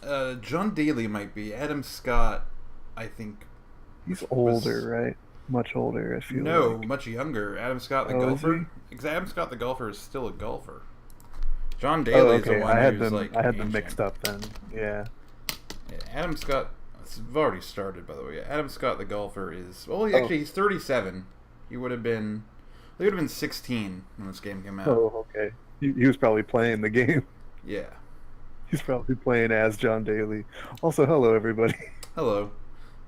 John Daly might be. Adam Scott, I think, He's was older, right? Much older, I feel no like. much younger. Adam Scott the Oh, is golfer. he? Because Adam Scott the golfer is still a golfer. John Oh, Daly is the okay. one I had who's them. like I had them ancient. mixed up then. Yeah. Yeah, Adam Scott. We've already started, by the way. Adam Scott the golfer is well. Oh. He's 37. He would have been. He would have been 16 when this game came out. Oh, okay. He was probably playing the game. Yeah. He's probably playing as John Daly. Also, hello everybody. Hello.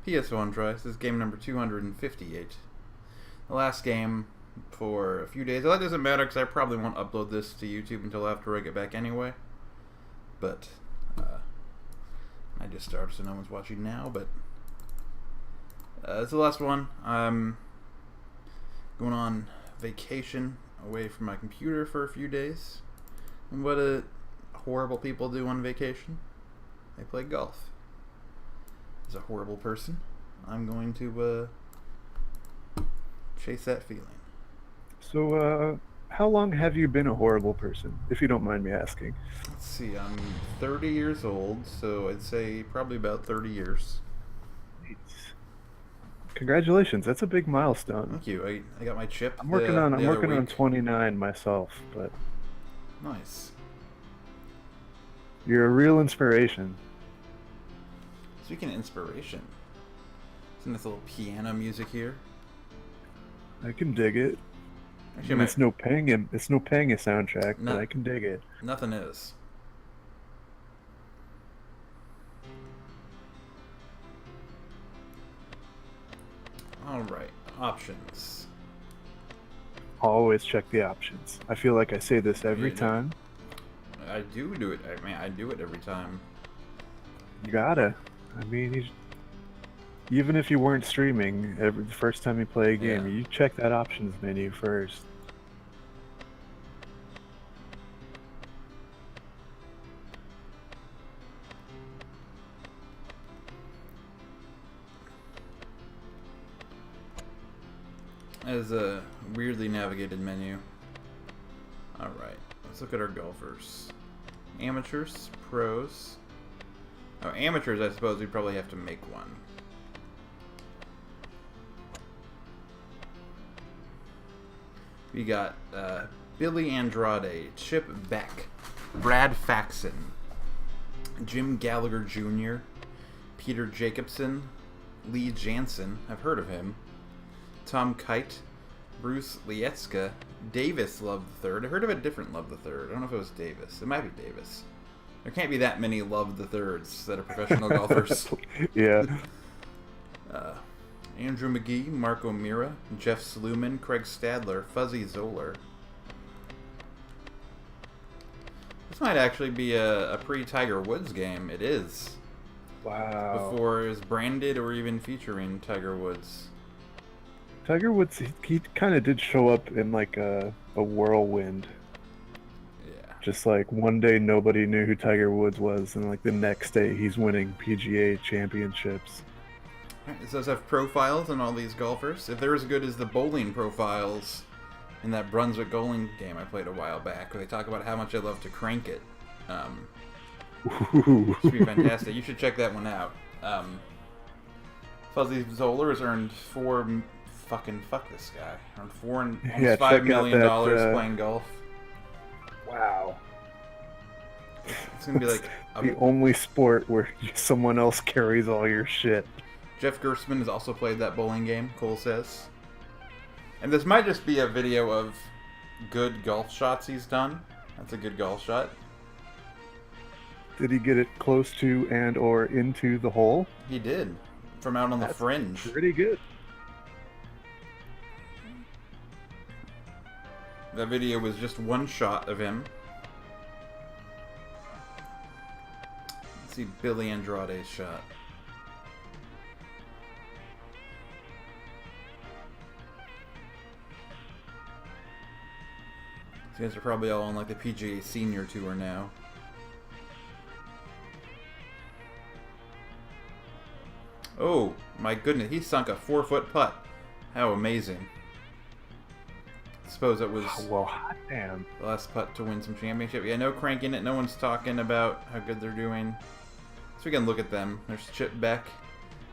PS1 tries. This is game number 258. The last game for a few days. Well, that doesn't matter because I probably won't upload this to YouTube until after I get back anyway. But I just started, so no one's watching now. But it's the last one. I'm going on vacation away from my computer for a few days. And what horrible people do on vacation? They play golf. As a horrible person, I'm going to chase that feeling. So, how long have you been a horrible person, if you don't mind me asking? Let's see, I'm 30 years old, so I'd say probably about 30 years. Congratulations, that's a big milestone. Thank you. I got my chip I'm working on the I'm other working on week. 29 myself, but Nice. you're a real inspiration. Speaking of inspiration, isn't this little piano music here? I can dig it. I Actually, mean, it's no Panga soundtrack, but no, I can dig it. nothing is. Alright, options. Always check the options. I feel like I say this every You do. time. I do it. I mean, I do it every time. You gotta. I mean, even if you weren't streaming, the first time you play a game, Yeah. you check that options menu first. As a weirdly navigated menu. Alright, let's look at our golfers. Amateurs, pros. Oh, amateurs, I suppose we probably have to make one. We got Billy Andrade, Chip Beck, Brad Faxon, Jim Gallagher Jr., Peter Jacobson, Lee Jansen, I've heard of him, Tom Kite, Bruce Lietzka, Davis Love the Third. I heard of a different Love the Third. I don't know if it was Davis. It might be Davis. There can't be that many Love the Thirds that are professional golfers. Yeah. Andrew McGee, Mark O'Meara, Jeff Sluman, Craig Stadler, Fuzzy Zoller. This might actually be a pre-Tiger Woods game. It is. Wow. Before it was branded or even featuring Tiger Woods. Tiger Woods, he kind of did show up in like a whirlwind. Yeah. Just like one day nobody knew who Tiger Woods was, and like the next day he's winning PGA championships. It does have profiles on all these golfers. If they're as good as the bowling profiles in that Brunswick bowling game I played a while back, where they talk about how much I love to crank it. Ooh. Should be fantastic. You should check that one out. Fuzzy Zoller has earned fuck this guy. Earned almost Yeah, $5 check out million that, playing golf. Wow. It's gonna be like The only sport where someone else carries all your shit. Jeff Gerstmann has also played that bowling game, Cole says. And this might just be a video of good golf shots he's done. That's a good golf shot. Did he get it close to and or into the hole? He did. From out on the fringe. Pretty good. That video was just one shot of him. Let's see Billy Andrade's shot. These guys are probably all on like the PGA Senior Tour now. Oh my goodness, he sunk a 4-foot putt. How amazing. I suppose it was Well, hot damn. the last putt to win some championship. Yeah, no cranking it. No one's talking about how good they're doing. So we can look at them. There's Chip Beck.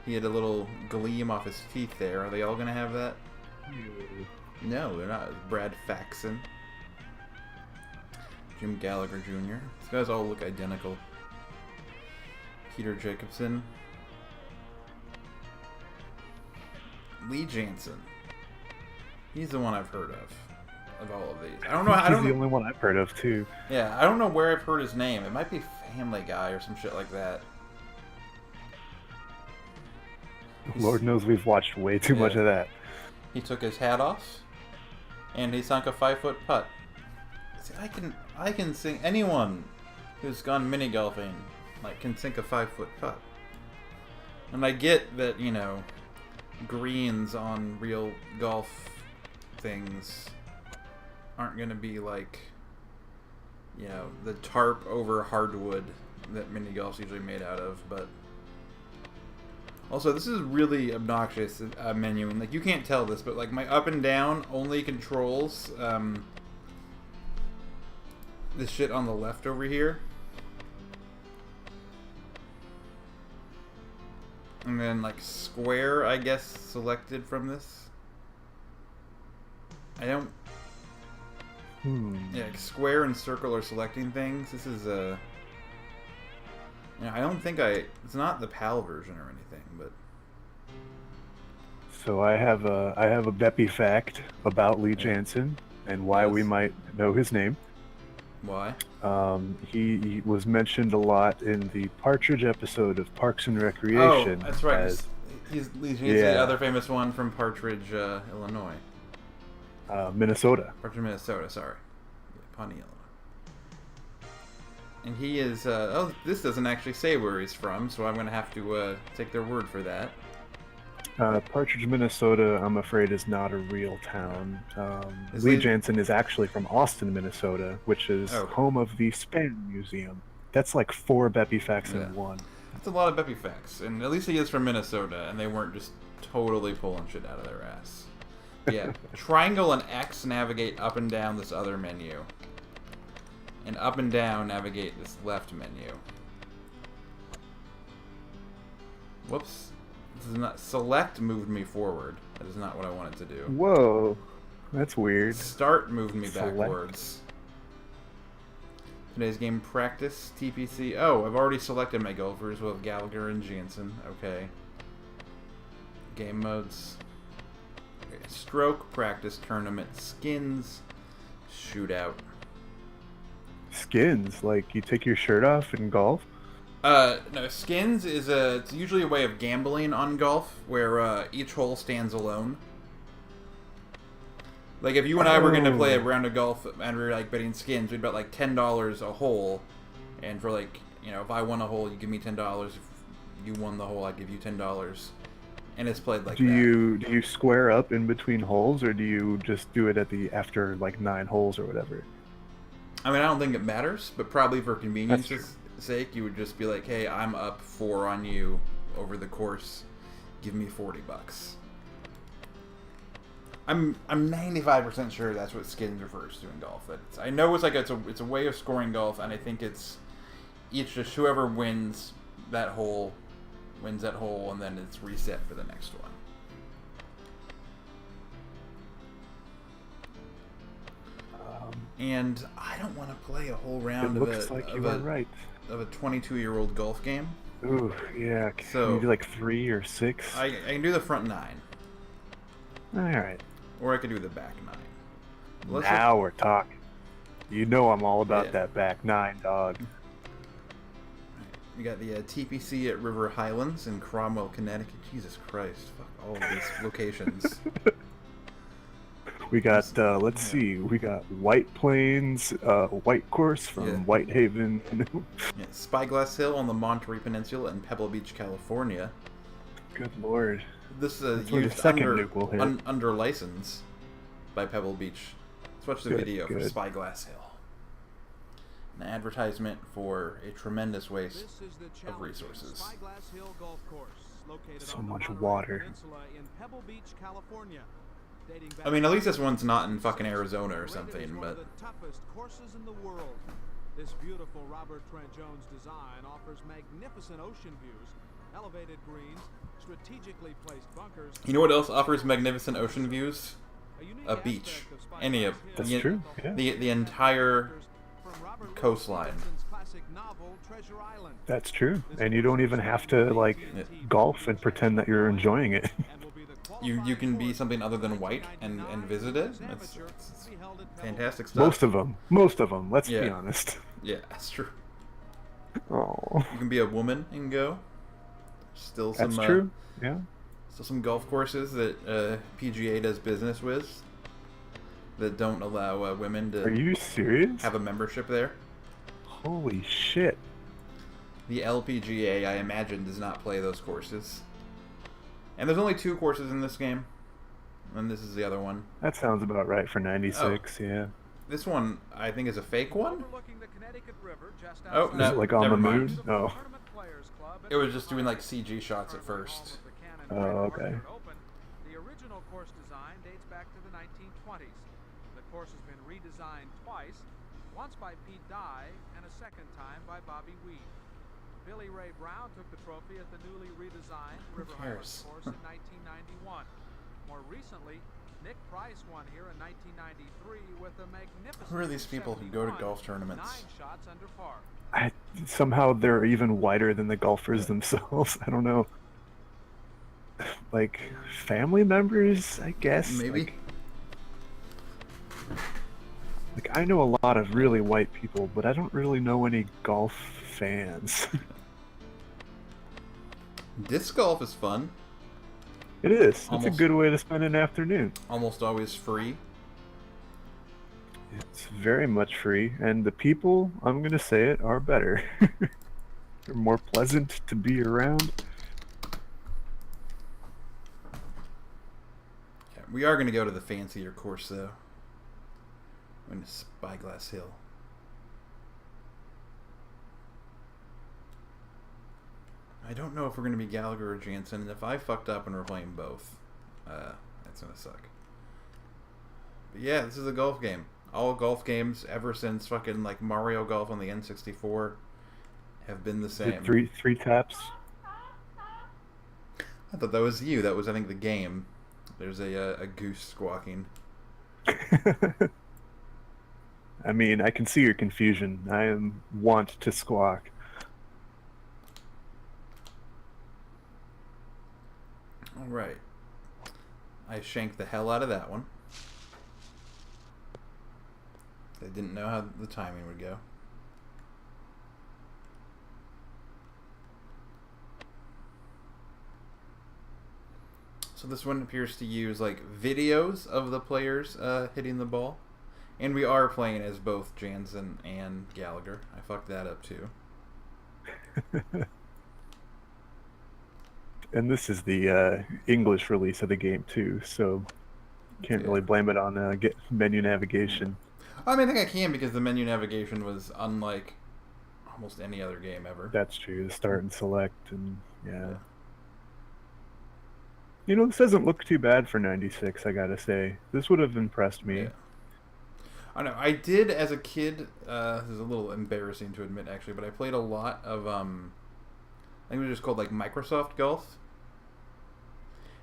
He had a little gleam off his teeth there. Are they all going to have that? No, they're not. Brad Faxon. Jim Gallagher Jr. These guys all look identical. Peter Jacobson. Lee Jansen. He's the one I've heard of all of these. I don't know. He's the only one I've heard of too. Yeah, I don't know where I've heard his name. It might be Family Guy or some shit like that. Lord knows we've watched way too much of that. He took his hat off, and he sunk a 5-foot putt. See, I can sing. Anyone who's gone mini golfing can sink a 5-foot putt. And I get that, you know, greens on real golf things aren't going to be like, you know, the tarp over hardwood that mini golf's usually made out of, but also this is really obnoxious menuing. Like, you can't tell this, but like my up and down only controls this shit on the left over here. And then, like, square, I guess, selected from this. I don't... Yeah, like square and circle are selecting things. This is a... You know, I don't think it's not the PAL version or anything, but... So I have a Beppy fact about Lee Jansen and why we might know his name. Why? He was mentioned a lot in the Partridge episode of Parks and Recreation. Oh, that's right. He's the other famous one from Partridge, Illinois. Minnesota. Partridge, Minnesota, sorry. Pawnee, Illinois. And he is, oh, this doesn't actually say where he's from, so I'm going to have to take their word for that. Partridge, Minnesota, I'm afraid, is not a real town. Lee Jansen is actually from Austin, Minnesota, which is home of the Span Museum. That's like 4 Beppy facts in one. That's a lot of Beppy facts, and at least he is from Minnesota, and they weren't just totally pulling shit out of their ass. Yeah, triangle and X navigate up and down this other menu, and up and down navigate this left menu. Whoops. This is not... Select moved me forward. That is not what I wanted to do. Whoa. That's weird. Start moved me backwards. Today's game practice, TPC. Oh, I've already selected my golfers with Gallagher and Jansen. Okay. Game modes. Okay. Stroke, practice, tournament, skins, shootout. Skins? Like you take your shirt off in golf? No, skins is it's usually a way of gambling on golf, where each hole stands alone. Like, if you and I were going to play a round of golf and we were, like, betting skins, we'd bet, like, $10 a hole, and for, like, you know, if I won a hole, you give me $10, if you won the hole, I'd give you $10, and it's played like that. Do you square up in between holes, or do you just do it after, like, 9 holes or whatever? I mean, I don't think it matters, but probably for convenience's sake, you would just be like, hey, I'm up 4 on you over the course, give me $40. I'm 95% sure that's what skins refers to in golf. I know it's like it's a way of scoring golf, and I think it's just whoever wins that hole, and then it's reset for the next one. And I don't want to play a whole round of a 22-year-old golf game. Ooh, yeah. Can you do like 3 or 6? I can do the front 9. Alright. Or I could do the back 9. Now we're talking. You know I'm all about that back 9, dog. We got the TPC at River Highlands in Cromwell, Connecticut. Jesus Christ. Fuck all of these locations. We got, let's see, we got White Plains, White Course from Whitehaven. Spyglass Hill on the Monterey Peninsula in Pebble Beach, California. Good lord. This is used under license by Pebble Beach. Let's watch the video for Spyglass Hill. An advertisement for a tremendous waste of resources. Spyglass Hill Golf Course, located so much water. In Pebble Beach, California. I mean, at least this one's not in fucking Arizona or something, but... The toughest courses in the world. This beautiful Robert Trent Jones design offers magnificent ocean views, elevated greens, strategically placed bunkers. You know what else offers magnificent ocean views? A beach. Any of That's true. Yeah. The entire coastline. That's true. And you don't even have to like golf and pretend that you're enjoying it. You can be something other than white and visit it. It's fantastic stuff. Most of them. Let's be honest. Yeah, that's true. Oh. You can be a woman and go. Still some. That's true. Yeah. Still some golf courses that PGA does business with that don't allow women to. Are you serious? Have a membership there. Holy shit. The LPGA, I imagine, does not play those courses. And there's only 2 courses in this game. And this is the other one. That sounds about right for 96, yeah. This one, I think, is a fake one. Oh, no. Is it like on the moon? Oh. It was just doing like CG shots at first. Oh, okay. The original course design dates back to the 1920s. The course has been redesigned twice, once by Pete Dye and a second time by Bobby Weed. Billy Ray Brown took the trophy at the newly redesigned River Highlands course in 1991. More recently, Nick Price won here in 1993 with a magnificent. Who are these people who go to golf tournaments? 9 shots under par. Somehow they're even whiter than the golfers themselves. I don't know. Like family members, I guess. Maybe. Like I know a lot of really white people, but I don't really know any golf fans. Disc golf is fun. It is. It's a good way to spend an afternoon. Almost always free. It's very much free, and the people, I'm going to say it, are better. They're more pleasant to be around. Yeah, we are going to go to the fancier course, though. We're going to Spyglass Hill. I don't know if we're going to be Gallagher or Jansen, and if I fucked up and we're playing both, that's going to suck. But yeah, this is a golf game. All golf games ever since fucking like Mario Golf on the N64 have been the same. Three taps. I thought that was you. That was, I think, the game. There's a goose squawking. I mean, I can see your confusion. I am wont to squawk. All right. I shanked the hell out of that one. I didn't know how the timing would go. So this one appears to use like videos of the players hitting the ball. And we are playing as both Jansen and Gallagher. I fucked that up too. And this is the English release of the game too, so can't really blame it on menu navigation. I mean, I think I can because the menu navigation was unlike almost any other game ever. That's true. The start and select, and yeah. You know, this doesn't look too bad for 96, I gotta say. This would have impressed me. Yeah. I know. I did as a kid. This is a little embarrassing to admit, actually, but I played a lot of I think it was just called like Microsoft Golf,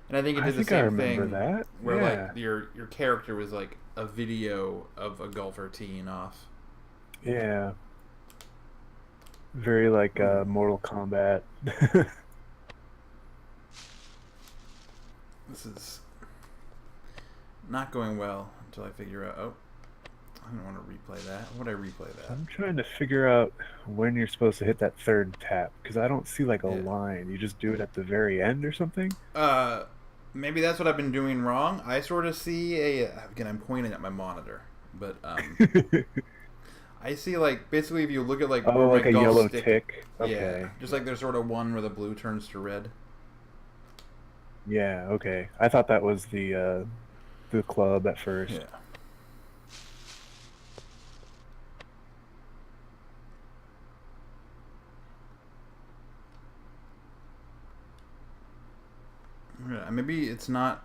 and I think it did the same thing. That. Where like your character was like a video of a golfer teeing off. Yeah. Very like Mortal Kombat. This is not going well until I figure out. Oh, I don't want to replay that. Would I replay that? I'm trying to figure out when you're supposed to hit that third tap because I don't see like a line. You just do it at the very end or something. Maybe that's what I've been doing wrong. I sort of see again, I'm pointing at my monitor, but I see like basically if you look at like where like my a golf yellow stick, tick. Okay. Yeah, just like there's sort of one where the blue turns to red. Yeah. Okay. I thought that was the club at first. Yeah. Yeah, maybe it's not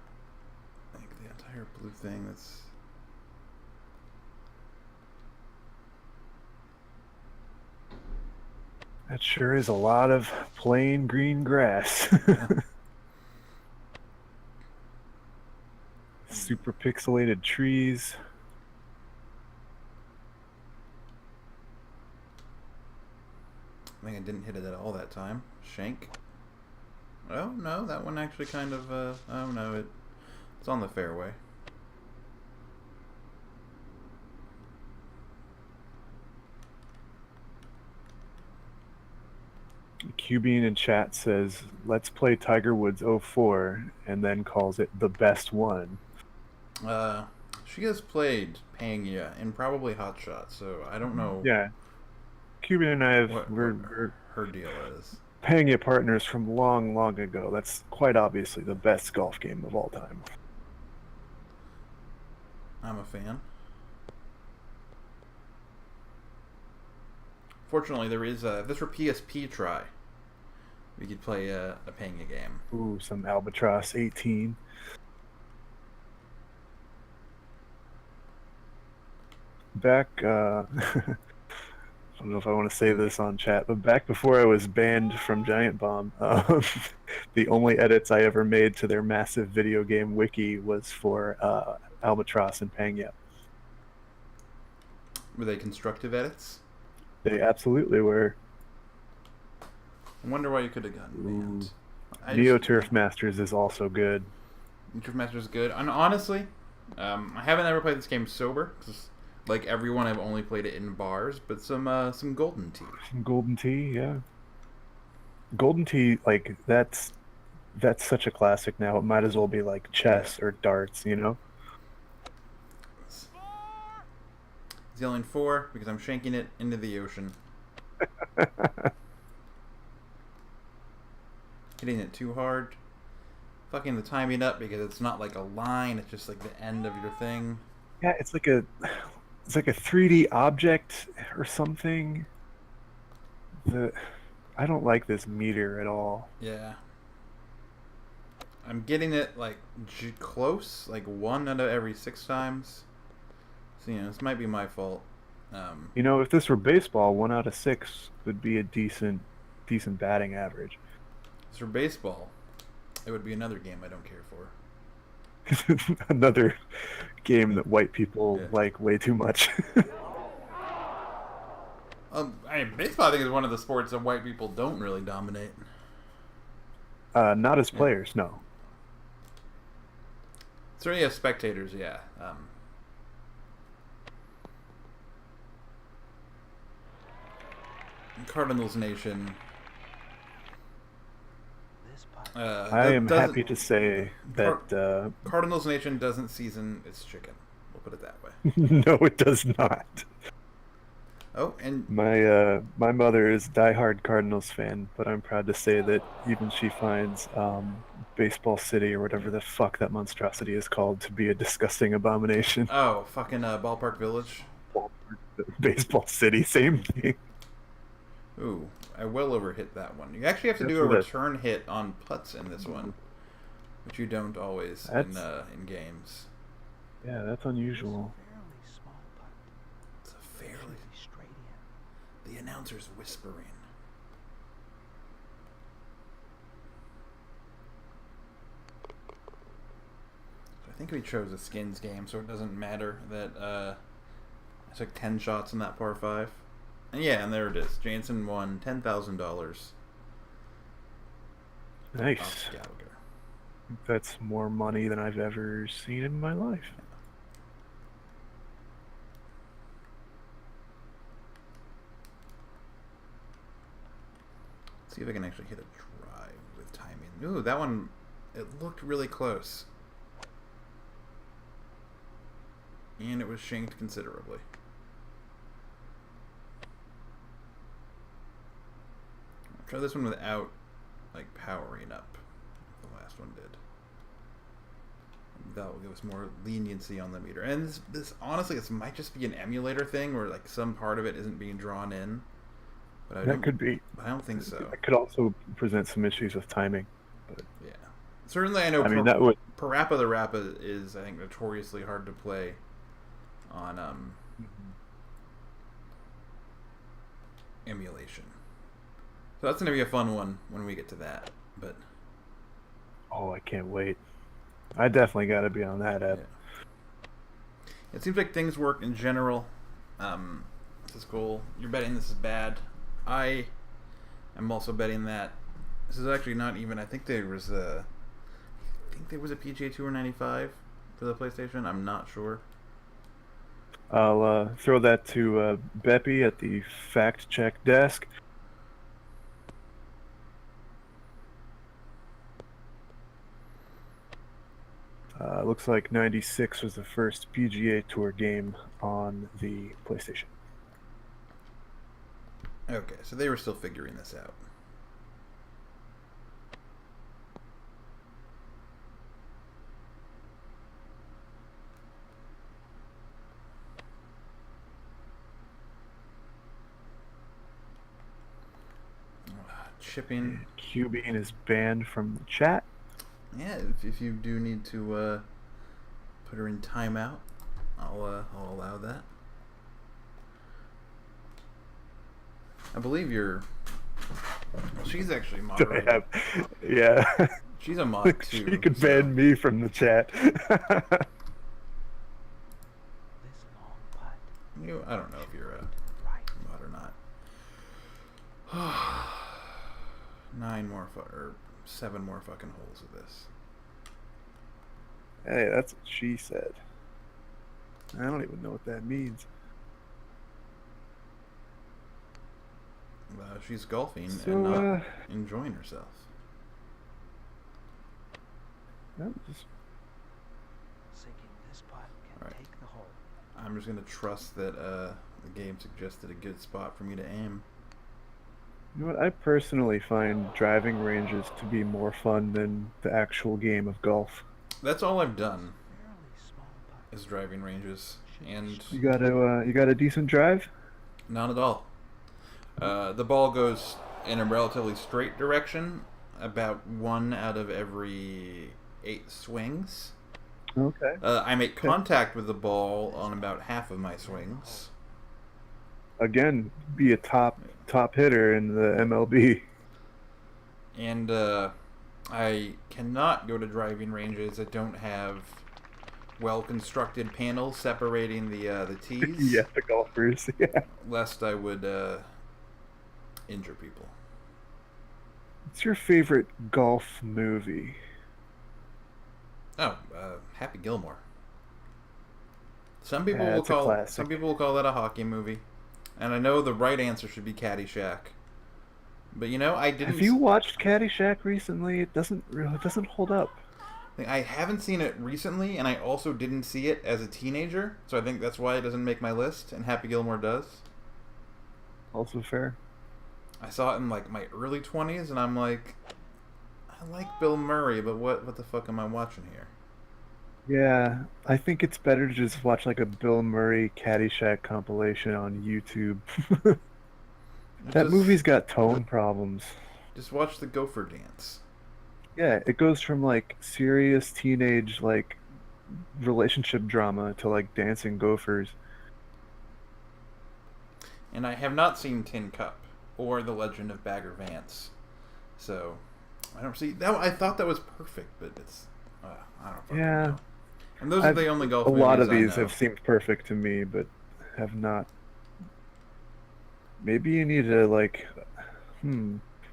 like the entire blue thing. That's That sure is a lot of plain green grass. Yeah. Super pixelated trees. I think I didn't hit it at all that time. Shank. Oh, no, that one actually kind of, oh no, it's on the fairway. Cubian in chat says, let's play Tiger Woods 04, and then calls it the best one. She has played Pangea in probably Hot Shot, so I don't know. Yeah. Cubian and I have, what we're her deal is. Pangea partners from long, long ago. That's quite obviously the best golf game of all time. I'm a fan. Fortunately, there is if this were PSP try, we could play a Pangea game. Ooh, some Albatross 18. Back, I don't know if I want to say this on chat, but back before I was banned from Giant Bomb, the only edits I ever made to their massive video game wiki was for Albatross and Pangea. Were they constructive edits? They absolutely were. I wonder why you could have gotten banned. Neo Turf Masters is also good. Turf Masters is good. And honestly, I haven't ever played this game sober, because like everyone, I've only played it in bars, but some Golden Tee. Some Golden Tee, yeah. Golden Tee, like, that's such a classic now. It might as well be like chess or darts, you know? He's yelling 4 because I'm shanking it into the ocean. Hitting it too hard. Fucking the timing up because it's not like a line, it's just like the end of your thing. Yeah, it's like a 3D object or something. I don't like this meter at all. Yeah. I'm getting it like close, like 1 out of every 6 times. So, you know, this might be my fault. You know, if this were baseball, 1 out of 6 would be a decent batting average. For baseball, it would be another game I don't care for. Another game that white people like way too much. Baseball, I think, is one of the sports that white people don't really dominate. Not as players, no. Certainly as spectators, yeah. Cardinals Nation. I am happy to say that Cardinals Nation doesn't season its chicken. We'll put it that way. No, it does not. Oh, and my mother is a diehard Cardinals fan, but I'm proud to say that even she finds Baseball City or whatever the fuck that monstrosity is called to be a disgusting abomination. Oh, fucking Ballpark Village. Baseball City, same thing. Ooh, I well overhit that one. You actually have to do a return hit on putts in this one, which you don't always in games. Yeah, that's unusual. It's a fairly straight in. The announcer's whispering. I think we chose a skins game, so it doesn't matter that I took 10 shots in that par 5. And yeah, and there it is. Jansen won $10,000. Nice. That's more money than I've ever seen in my life. Let's see if I can actually hit a drive with timing. Ooh, that one, it looked really close. And it was shanked considerably. Try this one without, like, powering up. The last one did. That will give us more leniency on the meter. And this honestly, this might just be an emulator thing where, like, some part of it isn't being drawn in. But that could be. I don't think so. It could also present some issues with timing. But yeah. Certainly, I know Parappa the Rappa is, I think, notoriously hard to play on emulation. So that's gonna be a fun one when we get to that. But oh, I can't wait. I definitely got to be on that app. yeah. It seems like things work in general. This is cool. You're betting this is bad. I am also betting that this is actually not even. I think there was a PGA Tour 95 for the PlayStation. I'm not sure. I'll throw that to Beppy at the fact check desk. Looks like 96 was the first PGA Tour game on the PlayStation. Okay, so they were still figuring this out. Chipping. Cubing is banned from the chat. Yeah, if you do need to put her in timeout, I'll allow that. I believe you're. Well, she's actually moderated. Yeah. She's a mod too. She could ban me from the chat. I don't know if you're a mod or not. 7 more fucking holes of this. Hey, that's what she said. I don't even know what that means. She's golfing and not enjoying herself. Just... Sinking this putt can take the hole. I'm just gonna trust that the game suggested a good spot for me to aim. You know what? I personally find driving ranges to be more fun than the actual game of golf. That's all I've done. Is driving ranges, and you got a decent drive? Not at all. The ball goes in a relatively straight direction, about 1 out of every 8 swings. Okay. I make contact with the ball on about half of my swings. Again, be a top hitter in the MLB. And I cannot go to driving ranges that don't have well-constructed panels separating the tees. Yeah, the golfers. Yeah. Lest I would injure people. What's your favorite golf movie? Oh, Happy Gilmore. Some people will call that a hockey movie, and I know the right answer should be Caddyshack. But I didn't. Have you watched Caddyshack recently? It doesn't hold up. I haven't seen it recently, and I also didn't see it as a teenager, so I think that's why it doesn't make my list, and Happy Gilmore does. Also fair. I saw it in my early 20s, and I'm like, I like Bill Murray, but what the fuck am I watching here? Yeah, I think it's better to just watch a Bill Murray Caddyshack compilation on YouTube. That movie's got tone problems. Just watch the Gopher Dance. Yeah, it goes from serious teenage relationship drama to dancing gophers. And I have not seen Tin Cup or The Legend of Bagger Vance, so I don't see that. I thought that was perfect, but it's I don't fucking know. And those are the only golf movies a lot of I these know. have seemed perfect to me, but have not. Maybe you need to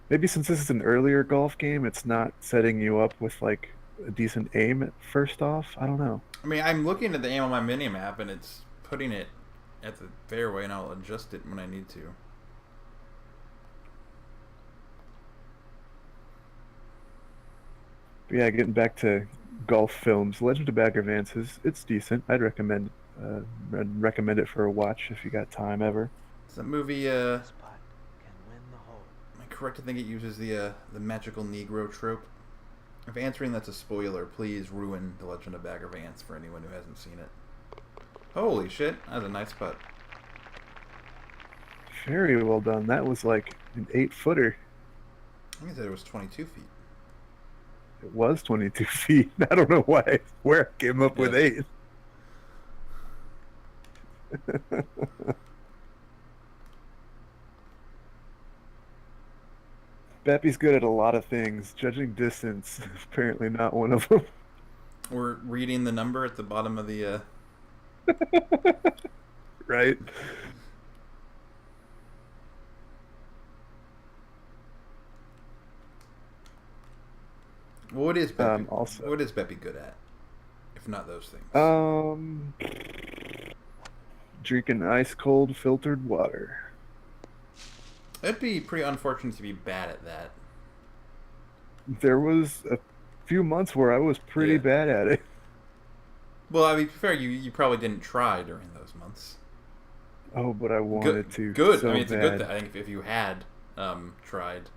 maybe since this is an earlier golf game, it's not setting you up with a decent aim at first off. I don't know. I mean, I'm looking at the aim on my mini map, and it's putting it at the fairway, and I'll adjust it when I need to. But yeah, getting back to golf films, Legend of Bagger Vance it's decent. I'd recommend it for a watch if you got time ever. Is that movie? Am I correct to think it uses the magical Negro trope? If answering that's a spoiler, please ruin The Legend of Bagger Vance for anyone who hasn't seen it. Holy shit, that's a nice putt. Very well done. That was an 8-footer. I think I said it was 22 feet. It was 22 feet. I don't know where I came up with 8. Beppy's good at a lot of things. Judging distance, apparently not one of them. We're reading the number at the bottom of the. Right? What is Beppy? Also, what is Beppy good at? If not those things. Drinking ice cold filtered water. It'd be pretty unfortunate to be bad at that. There was a few months where I was pretty bad at it. Well, I mean, to be fair, you probably didn't try during those months. Oh, but I wanted to. Good. So I mean, it's bad. a good thing. I think if you had tried.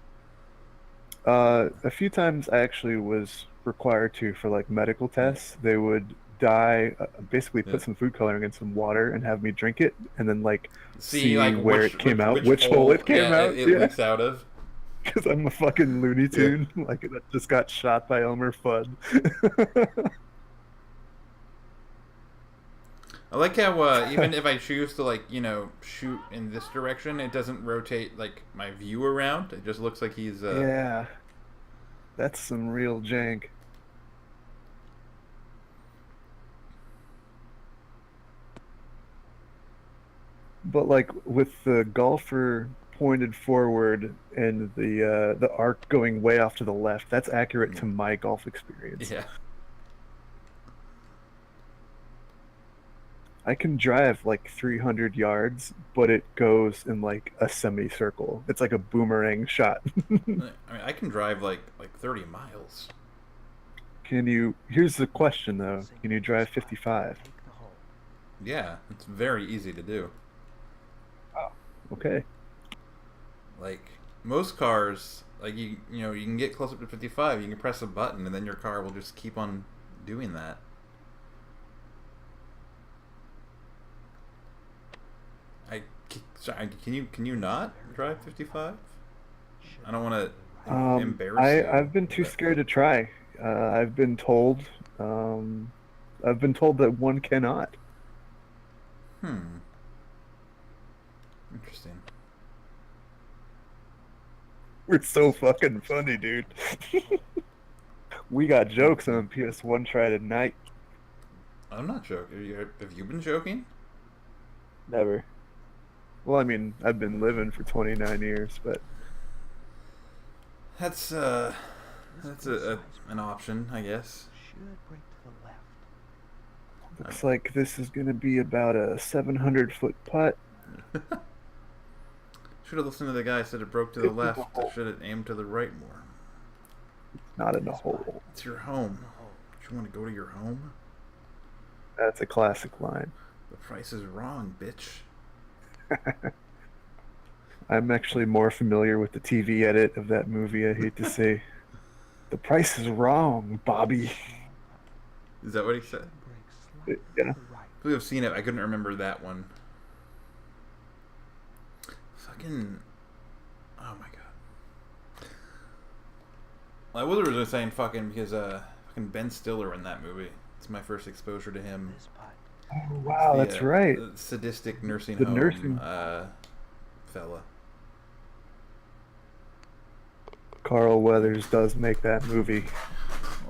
A few times I actually was required to for like medical tests. They would basically put some food coloring in some water and have me drink it, and then like see like where it came out, which hole it came out. It leaks out of. Because I'm a fucking Looney Tune, like that just got shot by Elmer Fudd. I like how even if I choose to like shoot in this direction, it doesn't rotate like my view around. It just looks like he's. Yeah, that's some real jank. But like with the golfer pointed forward and the arc going way off to the left, that's accurate to my golf experience. Yeah. I can drive like 300 yards, but it goes in like a semicircle. It's like a boomerang shot. I mean, I can drive like 30 miles. Can you? Here's the question though. Can you drive 55? Yeah, it's very easy to do. Oh, okay. Like most cars, like you can get close up to 55. You can press a button, and then your car will just keep on doing that. Can you not drive 55? I don't want to embarrass you. I've been too scared to try. I've been told that one cannot. Interesting. We're so fucking funny, dude. We got jokes on PS1 Try Tonight. I'm not joking. Have you been joking? Never. Well, I mean, I've been living for 29 years, but that's an option, I guess. Looks like this is gonna be about a 700-foot putt. Should have listened to the guy who said it broke to the left. Should have aimed to the right more. Not in the hole. It's your home. Do you want to go to your home? That's a classic line. The price is wrong, bitch. I'm actually more familiar with the TV edit of that movie, I hate to say. The price is wrong, Bobby. Is that what he said? Yeah. I believe I've seen it. I couldn't remember that one. Fucking... Oh my god. I was originally saying fucking because fucking Ben Stiller in that movie. It's my first exposure to him. Oh, wow, that's right. The sadistic nursing The home nursing fella. Carl Weathers does make that movie.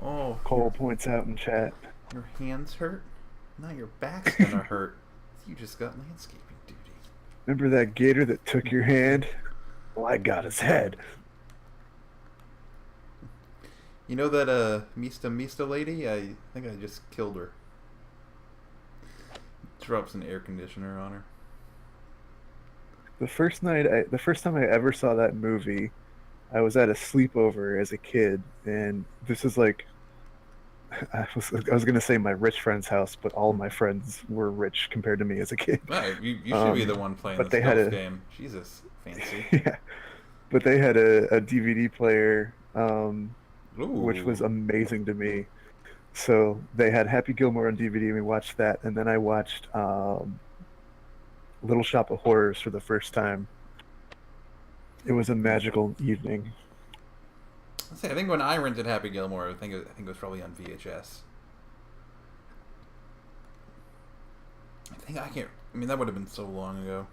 Oh. Cole points out in chat. Your hands hurt? Now your back's gonna hurt. You just got landscaping duty. Remember that gator that took your hand? Well, I got his head. You know that Mista lady? I think I just killed her. Drops an air conditioner on her. The first time I ever saw that movie, I was at a sleepover as a kid, and this is like, I was gonna say my rich friend's house, but all my friends were rich compared to me as a kid. Right, you should be the one playing but this they had game. Jesus, fancy. Yeah, but they had a DVD player, which was amazing to me. So they had Happy Gilmore on DVD, and we watched that, and then I watched Little Shop of Horrors for the first time. It was a magical evening. I think when I rented Happy Gilmore, I think it was probably on VHS. I mean, that would have been so long ago.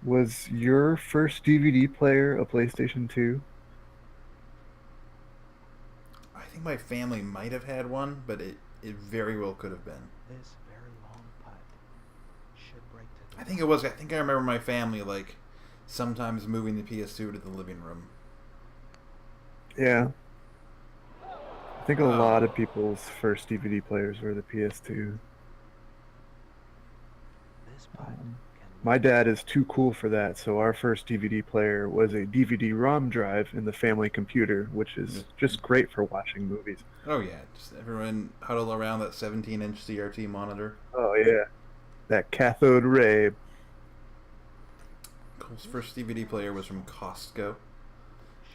Was your first DVD player a PlayStation 2? I think my family might have had one, but it very well could have been. This very long putt should break to the I think it was. I think I remember my family like sometimes moving the PS2 to the living room. Yeah. I think a lot of people's first DVD players were the PS2. This putt can My dad is too cool for that, so our first DVD player was a DVD-ROM drive in the family computer, which is just great for watching movies. Oh yeah, just everyone huddle around that 17-inch CRT monitor. Oh yeah, that cathode ray. Cole's first DVD player was from Costco.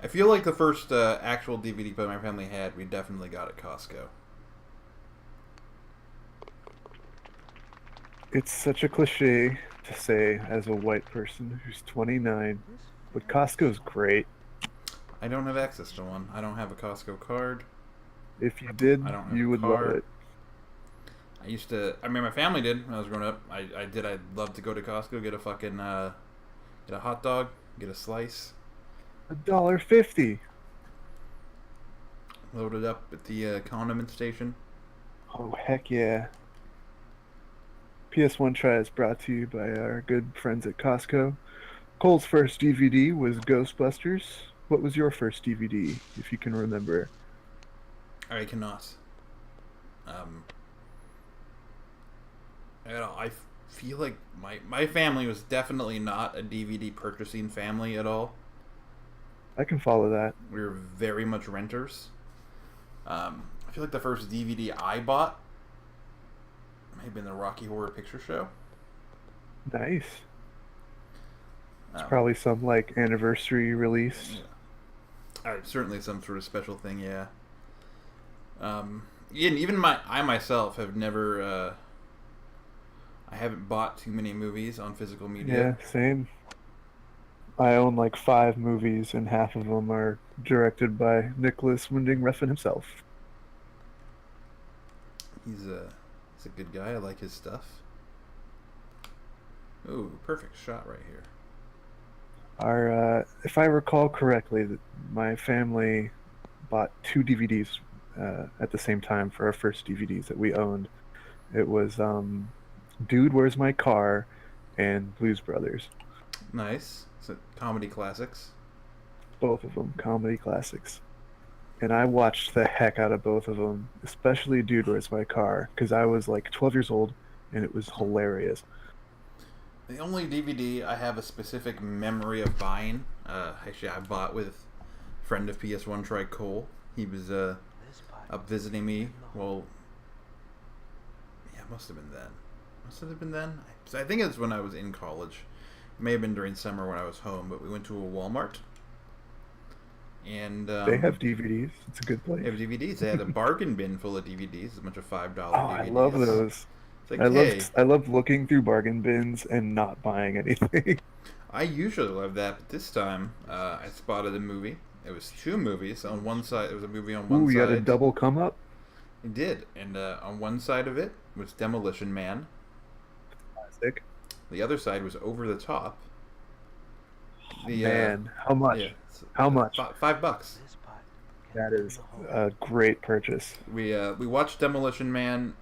I feel like the first actual DVD player my family had, we definitely got at Costco. It's such a cliche to say as a white person who's 29, but Costco's great. I don't have access to one. I don't have a Costco card. If you did, I don't have you a would car. love it. I used to. I mean, my family did when I was growing up. I did. I'd love to go to Costco, get a fucking get a hot dog, get a slice, $1.50. load it up at the condiment station. Oh heck yeah. PS1 Try is brought to you by our good friends at Costco. Cole's first DVD was Ghostbusters. What was your first DVD, if you can remember? I cannot. I don't know, I feel like my family was definitely not a DVD purchasing family at all. I can follow that. We were very much renters. I feel like the first DVD I bought may have been the Rocky Horror Picture Show. Nice. It's probably some like anniversary release. Yeah. Certainly some sort of special thing, yeah. Even I myself have never. I haven't bought too many movies on physical media. Yeah, same. I own like 5 movies, and half of them are directed by Nicholas Winding Refn himself. He's a good guy. I like his stuff. Ooh, perfect shot right here. If I recall correctly, my family bought 2 DVDs at the same time for our first DVDs that we owned. It was Dude, Where's My Car and Blues Brothers. Nice. So comedy classics. Both of them comedy classics. And I watched the heck out of both of them, especially Dude, Where's My Car, because I was like 12 years old and it was hilarious. The only DVD I have a specific memory of buying, actually I bought with a friend of PS1 Try Cole. He was up visiting me. Well, yeah, it must have been then. Must it have been then? I think it's when I was in college. It may have been during summer when I was home, but we went to a Walmart. And they have DVDs. It's a good place. They have DVDs. They had a bargain bin full of DVDs, a bunch of $5 DVDs. I love those. It's like, I loved looking through bargain bins and not buying anything. I usually love that, but this time I spotted a movie. It was 2 movies. On one side, there was a movie on one side. Ooh, you had a double come up? It did. And on one side of it was Demolition Man. Classic. The other side was Over the Top. Man, how much? Yeah, how much? $5. That is a great purchase. We watched Demolition Man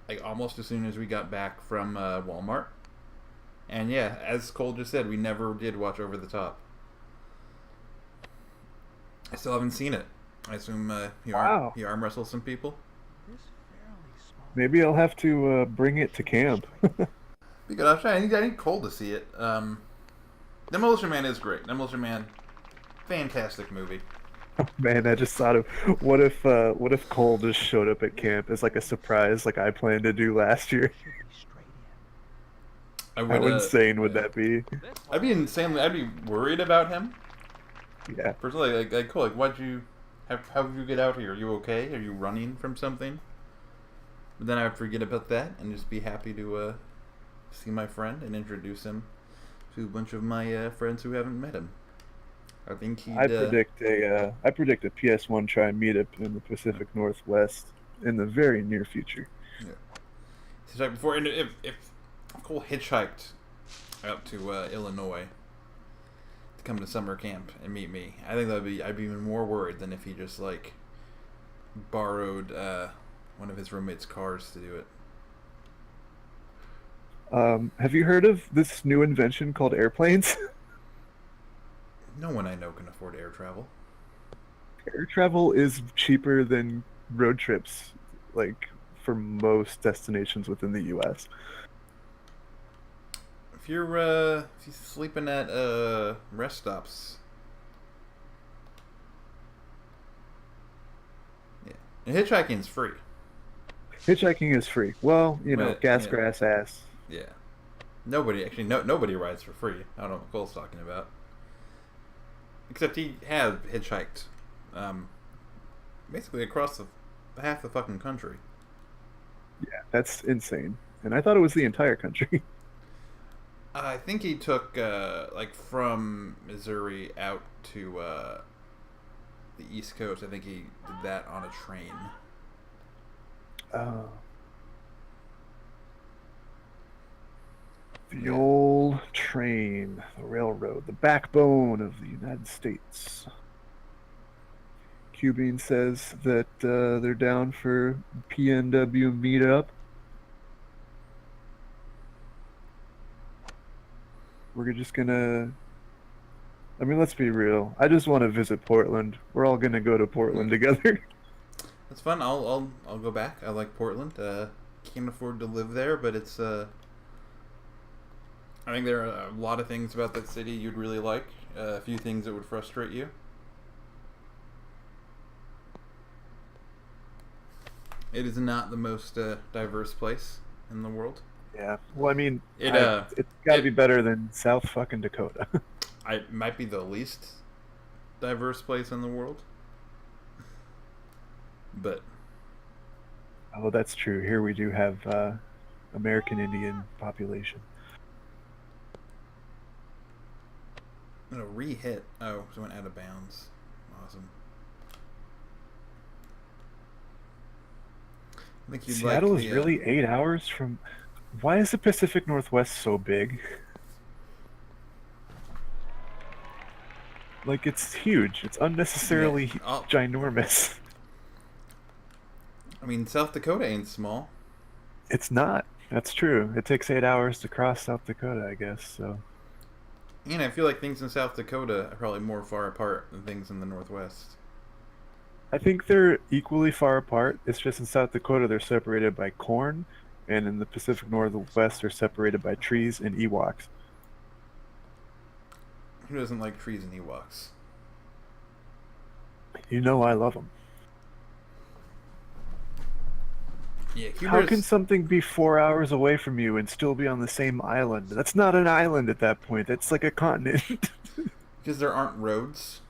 like almost as soon as we got back from Walmart. And yeah, as Cole just said, we never did watch Over the Top. I still haven't seen it. I assume he arm wrestles some people. Maybe I'll have to bring it to camp. Because I need Cole to see it. Demolition Man is great. Demolition Man, fantastic movie. Man, I just thought of what if Cole just showed up at camp as like a surprise, like I planned to do last year. How insane would that be? I'd be insanely. I'd be worried about him. Yeah. Personally, like Cole, like, how did you get out here? Are you okay? Are you running from something? But then I would forget about that and just be happy to see my friend and introduce him to a bunch of my friends who haven't met him. I think he'd... I predict a PS1 Try meetup in the Pacific Northwest in the very near future. Yeah. So before, and if Cole hitchhiked out to Illinois to come to summer camp and meet me. I think I'd be even more worried than if he just like borrowed one of his roommate's cars to do it. Have you heard of this new invention called airplanes? No one I know can afford air travel. Air travel is cheaper than road trips, like for most destinations within the U.S. If you're sleeping at rest stops, yeah, and hitchhiking's free. Hitchhiking is free. Well, But, gas, yeah. grass, ass. Yeah, nobody rides for free. I don't know what Cole's talking about. Except he had hitchhiked, basically across half the fucking country. Yeah, that's insane. And I thought it was the entire country. I think he took like from Missouri out to the East Coast. I think he did that on a train. The old train, the railroad, the backbone of the United States. Cuban says that they're down for PNW meetup. We're just gonna. I mean, let's be real. I just want to visit Portland. We're all gonna go to Portland together. That's fun. I'll go back. I like Portland. Can't afford to live there, but it's. I think there are a lot of things about that city you'd really like. A few things that would frustrate you. It is not the most diverse place in the world. Yeah. Well, I mean, It's got to be better than South fucking Dakota. It might be the least diverse place in the world. But Oh, that's true. Here we do have American Indian population. no, re-hit. Oh, so it went out of bounds. Awesome. I think you'd Seattle like is really 8 hours from. Why is the Pacific Northwest so big? Like, it's huge. It's unnecessarily ginormous. I mean, South Dakota ain't small. It's not. That's true. It takes 8 hours to cross South Dakota, I guess. So. And I feel like things in South Dakota are probably more far apart than things in the Northwest. I think they're equally far apart. It's just in South Dakota they're separated by corn, and in the Pacific Northwest they're separated by trees and Ewoks. Who doesn't like trees and Ewoks? You know I love them. Yeah, How can something be 4 hours away from you and still be on the same island? That's not an island at that point. That's like a continent. Because there aren't roads.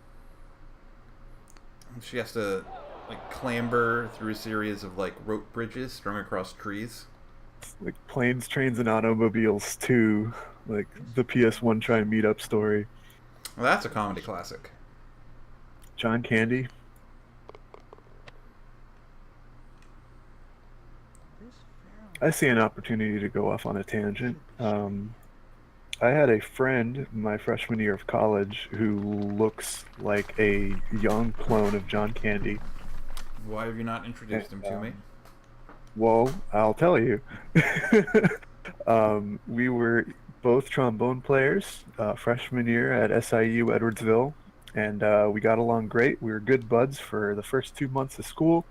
She has to like clamber through a series of like rope bridges strung across trees. Like Planes, Trains, and Automobiles 2, like the PS1 Try and Meet Up story. Well, that's a comedy classic. John Candy. I see an opportunity to go off on a tangent. I had a friend my freshman year of college who looks like a young clone of John Candy. Why have you not introduced him to me? Well, I'll tell you. We were both trombone players freshman year at SIU Edwardsville, and we got along great. We were good buds for the first 2 months of school.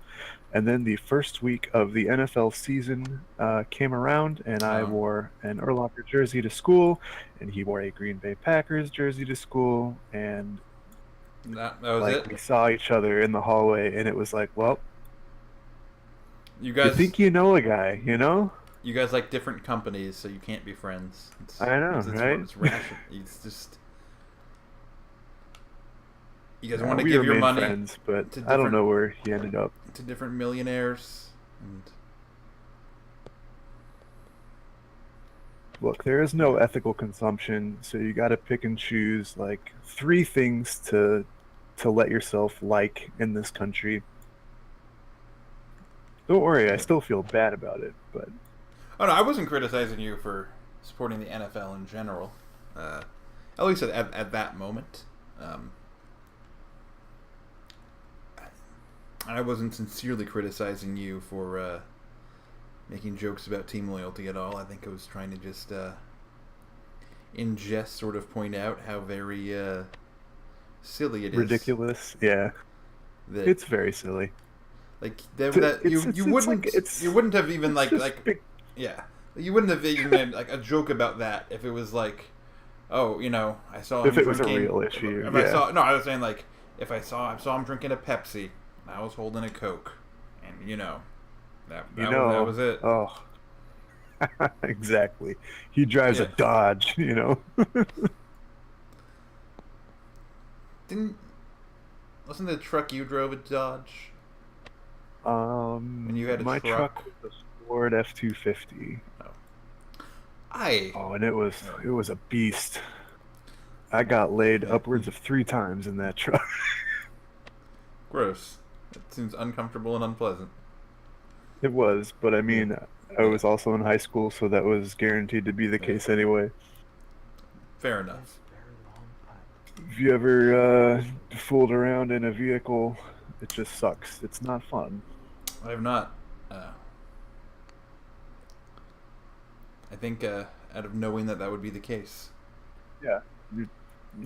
And then the first week of the NFL season came around, and I wore an Urlacher jersey to school, and he wore a Green Bay Packers jersey to school, and that was like it. we saw each other in the hallway, and it was like, well, you guys think you know a guy, you know? You guys like different companies, so you can't be friends. I know, right? It's rational. It's just you guys want to we give your remained money, friends, but I don't know where he ended up. To different millionaires. And look, there is no ethical consumption, so you got to pick and choose like 3 things to let yourself like in this country. Don't worry, I still feel bad about it, but oh no, I wasn't criticizing you for supporting the NFL in general, at least at that moment. I wasn't sincerely criticizing you for making jokes about team loyalty at all. I think I was trying to just, in jest, sort of point out how very silly it is. Ridiculous, yeah. It's very silly. Like you wouldn't have even yeah, you wouldn't have even made like a joke about that if it was like, oh, you know, I saw him if it drinking, was a real issue. If I was saying like if I saw him drinking a Pepsi, and I was holding a Coke, and you know, that was it. Oh, exactly. He drives a Dodge, you know. Wasn't the truck you drove a Dodge? And you had my truck was a Ford F-250. Oh, and it was a beast. I got laid upwards of 3 times in that truck. Gross. It seems uncomfortable and unpleasant. It was, but I mean, I was also in high school, so that was guaranteed to be the case anyway. Fair enough. If you ever fooled around in a vehicle, it just sucks. It's not fun. I have not. I think out of knowing that would be the case. Yeah.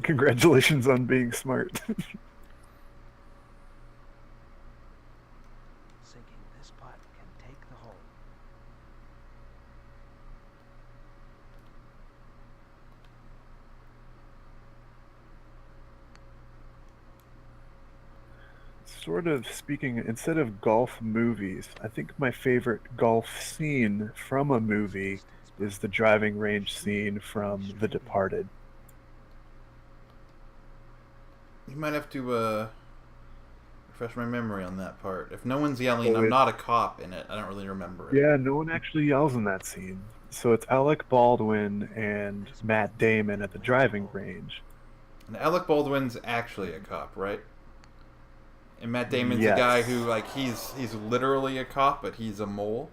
Congratulations on being smart. Sinking this putt can take the hole. Sort of speaking, instead of golf movies, I think my favorite golf scene from a movie is the driving range scene from The Departed. You might have to refresh my memory on that part. If no one's yelling, I'm not a cop in it, I don't really remember it. Yeah, no one actually yells in that scene. So it's Alec Baldwin and Matt Damon at the driving range. And Alec Baldwin's actually a cop, right? And Matt Damon's the guy who, like, he's literally a cop, but he's a mole?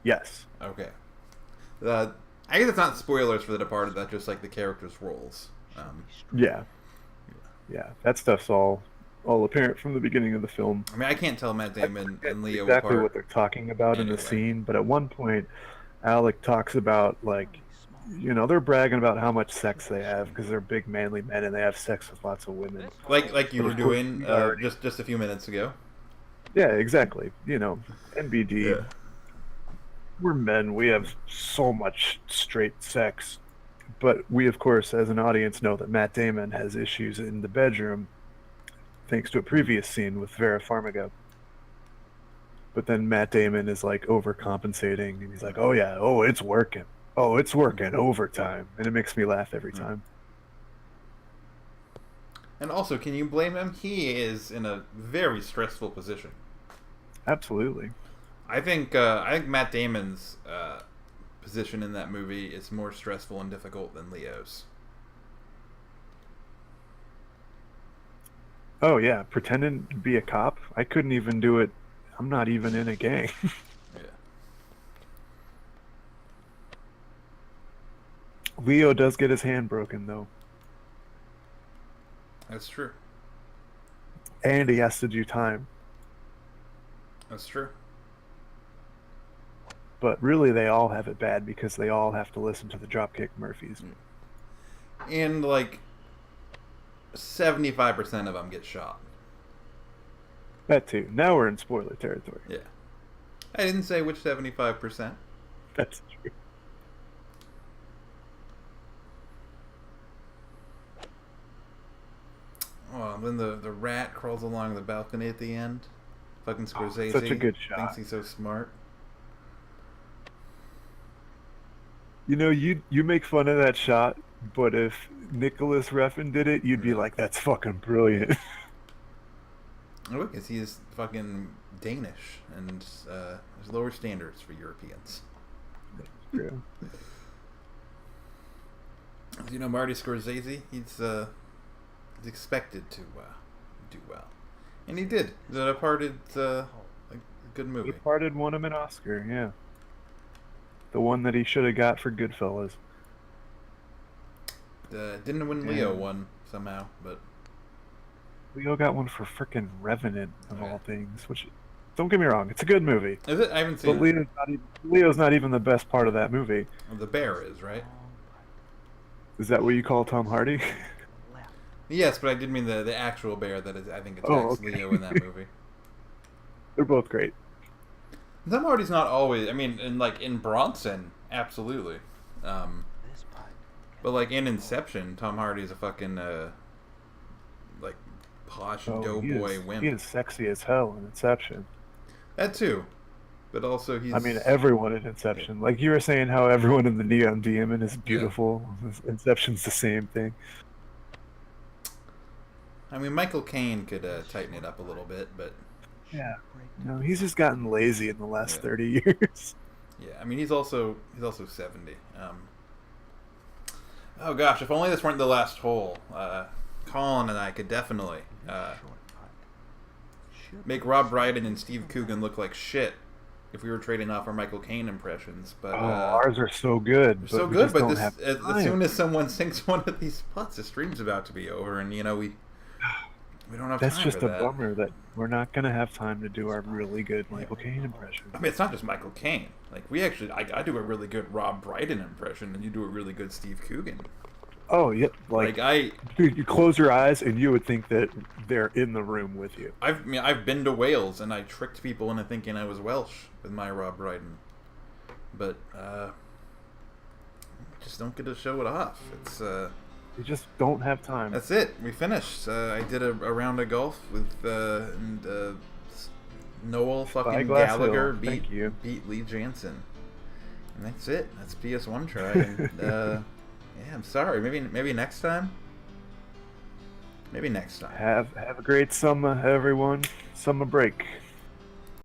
Yes. Okay. I guess it's not spoilers for The Departed, that's just, like, the characters' roles. Yeah. That stuff's all apparent from the beginning of the film. I mean, I can't tell Matt Damon and Leo exactly apart. What they're talking about in the scene, but at one point, Alec talks about, like, you know, they're bragging about how much sex they have because they're big manly men and they have sex with lots of women. Like you were doing just a few minutes ago. Yeah, exactly. You know, NBD. Yeah. We're men. We have so much straight sex. But we, of course, as an audience, know that Matt Damon has issues in the bedroom thanks to a previous scene with Vera Farmiga. But then Matt Damon is, like, overcompensating, and he's like, oh, yeah, oh, it's working. Oh, it's working overtime. And it makes me laugh every time. And also, can you blame him? He is in a very stressful position. Absolutely. I think Matt Damon's position in that movie is more stressful and difficult than Leo's. Oh, yeah. Pretending to be a cop? I couldn't even do it. I'm not even in a gang. Leo does get his hand broken, though. That's true. And he has to do time. That's true. But really, they all have it bad because they all have to listen to the Dropkick Murphys. And, like, 75% of them get shot. That too. Now we're in spoiler territory. Yeah. I didn't say which 75%. That's true. Oh, and then the rat crawls along the balcony at the end. Fucking Scorsese. Such a good shot. Thinks he's so smart. You know, you make fun of that shot, but if Nicholas Refn did it, you'd be like, that's fucking brilliant. Oh, because he is fucking Danish, and there's lower standards for Europeans. Yeah. You know, Marty Scorsese, he's expected to do well. And he did. The Departed, a good movie. The Departed won him an Oscar, yeah. The one that he should have got for Goodfellas. Didn't win Leo one somehow, but Leo got one for frickin' Revenant of all things. Which, don't get me wrong, it's a good movie. Is it? I haven't seen But it. Leo's not even the best part of that movie. Well, the bear is, right? Is that what you call Tom Hardy? Yes, but I did mean the actual bear that is, I think, attacks okay. Leo in that movie. They're both great. Tom Hardy's not always. I mean, in Bronson, absolutely. But like in Inception, Tom Hardy's a fucking like posh doughboy wimp. He is sexy as hell in Inception. That too, but also he's. I mean, everyone in Inception. Like you were saying, how everyone in the Neon Demon is beautiful. Yeah. Inception's the same thing. I mean, Michael Caine could tighten it up a little bit, but. Yeah. No, he's just gotten lazy in the last 30 years. Yeah, I mean, he's also 70. Oh gosh, if only this weren't the last hole. Colin and I could definitely make Rob Brydon and Steve Coogan look like shit if we were trading off our Michael Caine impressions. But ours are so good. So good, but as soon as someone sinks one of these putts, the stream's about to be over, and we don't have That's time just for a that. bummer that we're not going to have time to do our really good Michael Caine impression. I mean, it's not just Michael Caine. Like, I do a really good Rob Brydon impression, and you do a really good Steve Coogan. Oh, yeah. Dude, you close your eyes, and you would think that they're in the room with you. I've been to Wales, and I tricked people into thinking I was Welsh with my Rob Brydon. But, just don't get to show it off. It's, You just don't have time. That's it. We finished. I did a round of golf with Noel fucking Gallagher beat Lee Jansen, and that's it. That's PS1 try. And, yeah, I'm sorry. Maybe next time. Maybe next time. Have a great summer, everyone. Summer break.